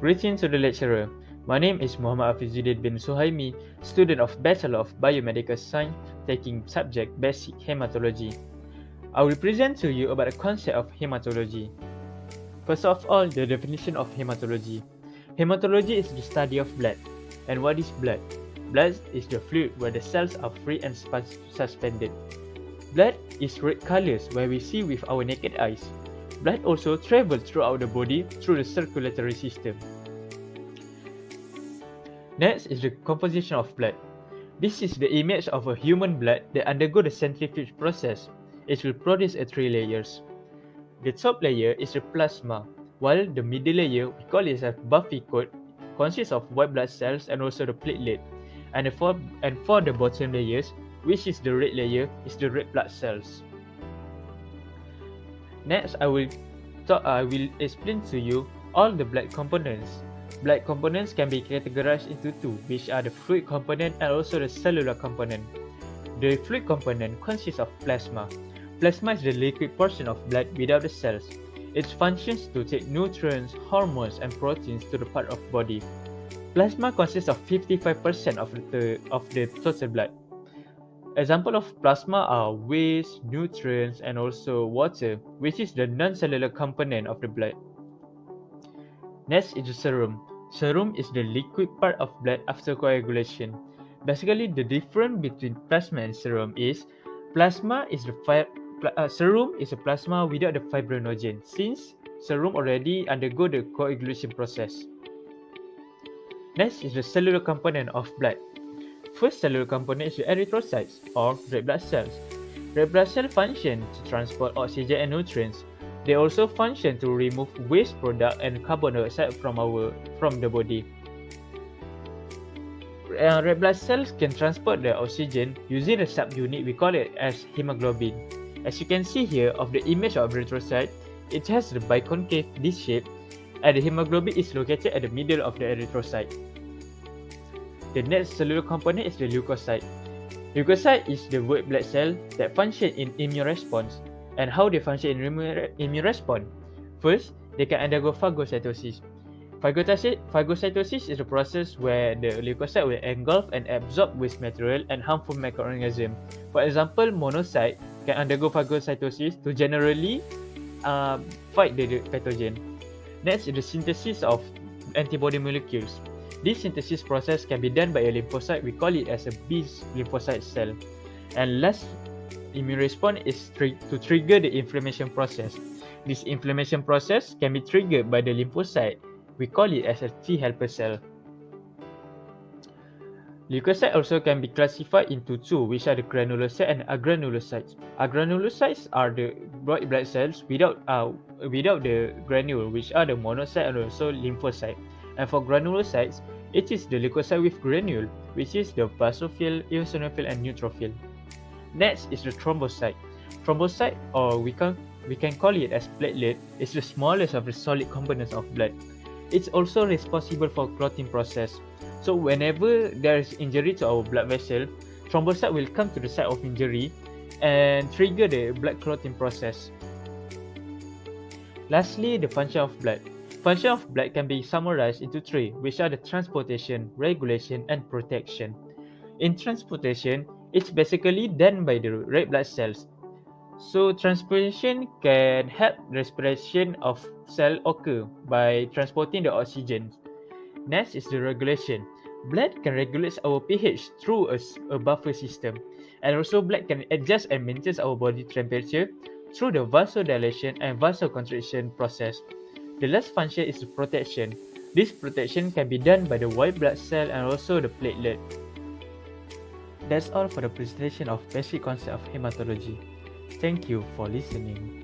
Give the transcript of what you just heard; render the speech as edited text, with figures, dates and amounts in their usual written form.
Greetings to the lecturer. My name is Muhammad Hafizuddin bin Suhaimi, student of Bachelor of Biomedical Science, taking subject Basic Hematology. I will present to you about the concept of hematology. First of all, the definition of hematology. Hematology is the study of blood. And what is blood? Blood is the fluid where the cells are free and suspended. Blood is red colors where we see with our naked eyes. Blood also travels throughout the body through the circulatory system. Next is the composition of blood. This is the image of a human blood that undergo the centrifuge process. It will produce 3 layers. The top layer is the plasma, while the middle layer, we call it a buffy coat, consists of white blood cells and also the platelet. And for the bottom layers, which is the red layer, is the red blood cells. Next, I will explain to you all the blood components. Blood components can be categorized into two, which are the fluid component and also the cellular component. The fluid component consists of plasma. Plasma is the liquid portion of blood without the cells. It functions to take nutrients, hormones, and proteins to the part of body. Plasma consists of 55% of the total blood. Example of plasma are waste, nutrients, and also water, which is the non-cellular component of the blood. Next is the serum. Serum is the liquid part of blood after coagulation. Basically, the difference between plasma and serum is serum is a plasma without the fibrinogen, since serum already undergo the coagulation process. Next is the cellular component of blood. First cellular component is the erythrocytes or red blood cells. Red blood cells function to transport oxygen and nutrients. They also function to remove waste product and carbon dioxide from the body. Red blood cells can transport the oxygen using a subunit, we call it as hemoglobin. As you can see here of the image of erythrocyte, it has the biconcave disc shape, and the hemoglobin is located at the middle of the erythrocyte. The next cellular component is the leukocyte. Leukocyte is the white blood cell that function in immune response. And how they function in immune response? First, they can undergo phagocytosis. Phagocytosis is a process where the leukocyte will engulf and absorb waste material and harmful microorganisms. For example, monocyte can undergo phagocytosis to generally fight the pathogen. Next is the synthesis of antibody molecules. This synthesis process can be done by a lymphocyte. We call it as a B lymphocyte cell. And last immune response is to trigger the inflammation process. This inflammation process can be triggered by the lymphocyte. We call it as a T helper cell. Leukocytes also can be classified into two, which are the granulocytes and agranulocytes. Agranulocytes are the white blood cells without the granule, which are the monocyte and also lymphocyte. And for granulocytes, it is the leukocyte with granule, which is the basophil, eosinophil, and neutrophil. Next is the thrombocyte. Thrombocyte, or we can call it as platelet, is the smallest of the solid components of blood. It's also responsible for clotting process. So whenever there is injury to our blood vessel, thrombocyte will come to the site of injury and trigger the blood clotting process. Lastly, the function of blood. Function of blood can be summarized into three, which are the transportation, regulation, and protection. In transportation, it's basically done by the red blood cells. So transpiration can help respiration of cell occur by transporting the oxygen. Next is the regulation. Blood can regulate our pH through a buffer system, and also blood can adjust and maintain our body temperature through the vasodilation and vasoconstriction process. The last function is the protection. This protection can be done by the white blood cell and also the platelet. That's all for the presentation of basic concept of hematology. Thank you for listening.